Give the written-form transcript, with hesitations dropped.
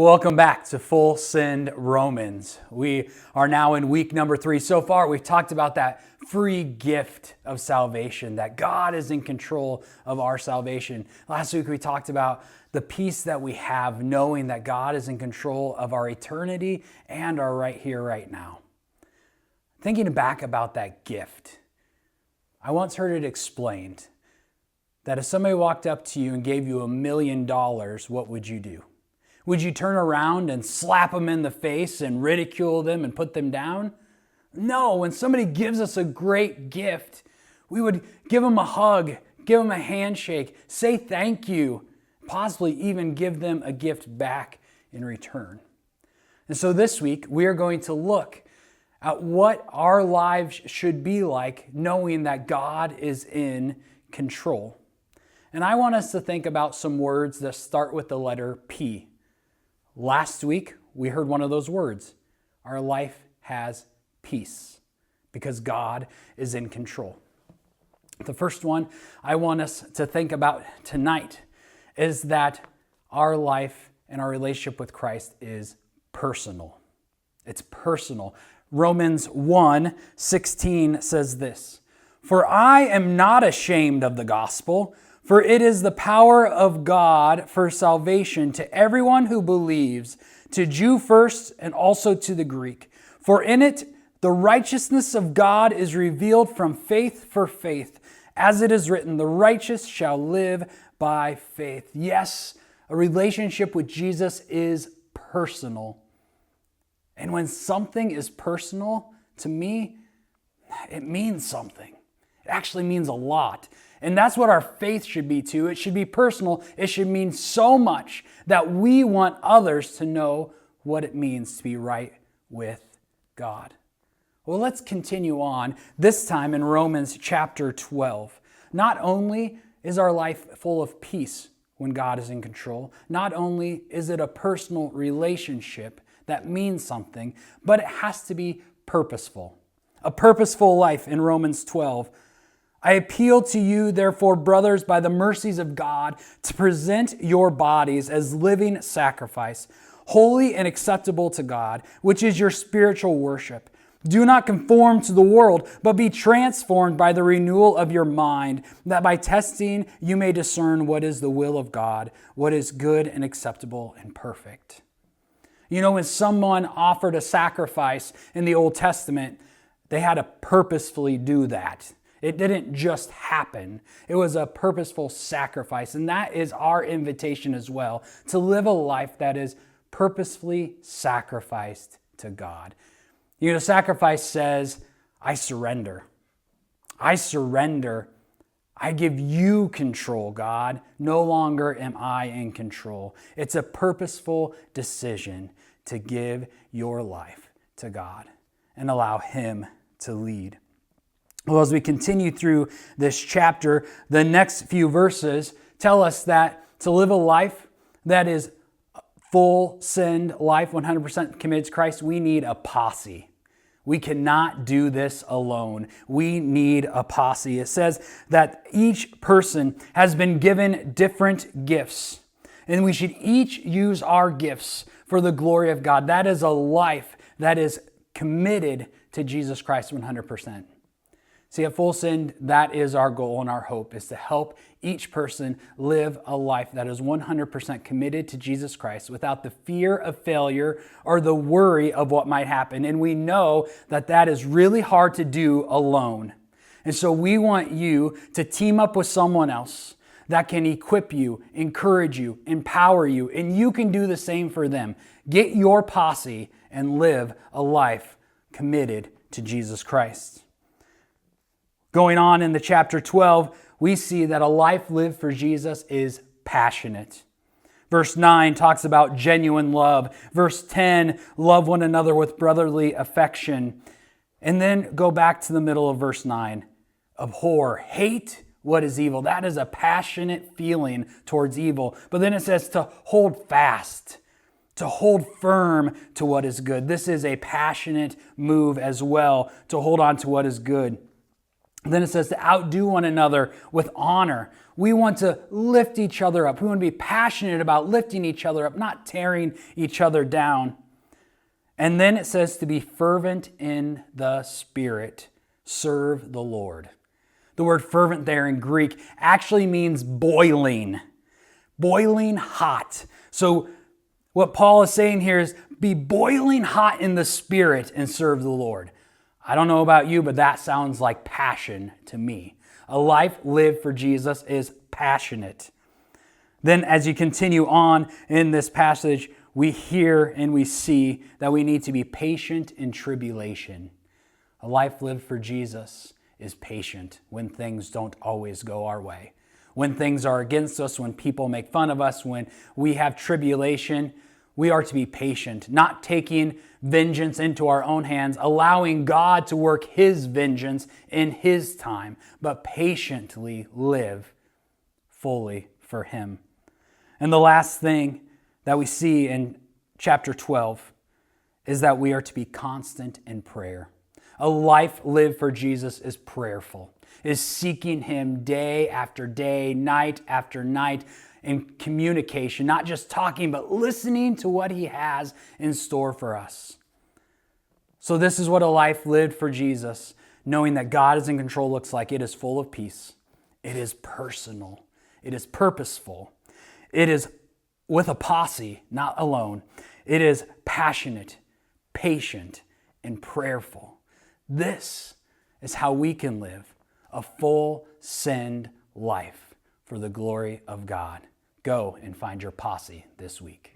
Welcome back to Full Send Romans. We are now in week number 3. So far, we've talked about that free gift of salvation, that God is in control of our salvation. Last week, we talked about the peace that we have knowing that God is in control of our eternity and our right here, right now. Thinking back about that gift, I once heard it explained that if somebody walked up to you and gave you $1 million, what would you do? Would you turn around and slap them in the face and ridicule them and put them down? No, when somebody gives us a great gift, we would give them a hug, give them a handshake, say thank you, possibly even give them a gift back in return. And so this week, we are going to look at what our lives should be like, knowing that God is in control. And I want us to think about some words that start with the letter P. Last week, we heard one of those words. Our life has peace because God is in control. The first one I want us to think about tonight is that our life and our relationship with Christ is personal. It's personal. Romans 1:16 says this, "For I am not ashamed of the gospel, for it is the power of God for salvation to everyone who believes, to Jew first and also to the Greek. For in it the righteousness of God is revealed from faith for faith. As it is written, the righteous shall live by faith." Yes, a relationship with Jesus is personal. And when something is personal, to me, it means something. It actually means a lot. And that's what our faith should be too. It should be personal. It should mean so much that we want others to know what it means to be right with God. Well, let's continue on, this time in Romans chapter 12. Not only is our life full of peace when God is in control, not only is it a personal relationship that means something, but it has to be purposeful. A purposeful life in Romans 12. "I appeal to you, therefore, brothers, by the mercies of God, to present your bodies as living sacrifice, holy and acceptable to God, which is your spiritual worship. Do not conform to the world, but be transformed by the renewal of your mind, that by testing you may discern what is the will of God, what is good and acceptable and perfect." You know, when someone offered a sacrifice in the Old Testament, they had to purposefully do that. It didn't just happen. It was a purposeful sacrifice. And that is our invitation as well, to live a life that is purposefully sacrificed to God. You know, sacrifice says, I surrender. I surrender. I give you control, God. No longer am I in control. It's a purposeful decision to give your life to God and allow Him to lead. Well, as we continue through this chapter, the next few verses tell us that to live a life that is full send life, 100% committed to Christ, we need a posse. We cannot do this alone. We need a posse. It says that each person has been given different gifts, and we should each use our gifts for the glory of God. That is a life that is committed to Jesus Christ 100%. See, at Full Send, that is our goal and our hope, is to help each person live a life that is 100% committed to Jesus Christ without the fear of failure or the worry of what might happen. And we know that that is really hard to do alone. And so we want you to team up with someone else that can equip you, encourage you, empower you, and you can do the same for them. Get your posse and live a life committed to Jesus Christ. Going on in the chapter 12, we see that a life lived for Jesus is passionate. Verse 9 talks about genuine love. Verse 10, love one another with brotherly affection. And then go back to the middle of verse 9. Abhor, hate what is evil. That is a passionate feeling towards evil. But then it says to hold fast, to hold firm to what is good. This is a passionate move as well, to hold on to what is good. Then it says to outdo one another with honor. We want to lift each other up. We want to be passionate about lifting each other up, not tearing each other down. And then it says to be fervent in the Spirit. Serve the Lord. The word fervent there in Greek actually means boiling. Boiling hot. So what Paul is saying here is be boiling hot in the Spirit and serve the Lord. I don't know about you, but that sounds like passion to me. A life lived for Jesus is passionate. Then as you continue on in this passage, we hear and we see that we need to be patient in tribulation. A life lived for Jesus is patient when things don't always go our way. When things are against us, when people make fun of us, when we have tribulation, we are to be patient, not taking vengeance into our own hands, allowing God to work His vengeance in His time, but patiently live fully for Him. And the last thing that we see in chapter 12 is that we are to be constant in prayer. A life lived for Jesus is prayerful, is seeking Him day after day, night after night, in communication, not just talking, but listening to what He has in store for us. So this is what a life lived for Jesus, knowing that God is in control, looks like. It is full of peace. It is personal. It is purposeful. It is with a posse, not alone. It is passionate, patient, and prayerful. This is how we can live a full send life for the glory of God. Go and find your posse this week.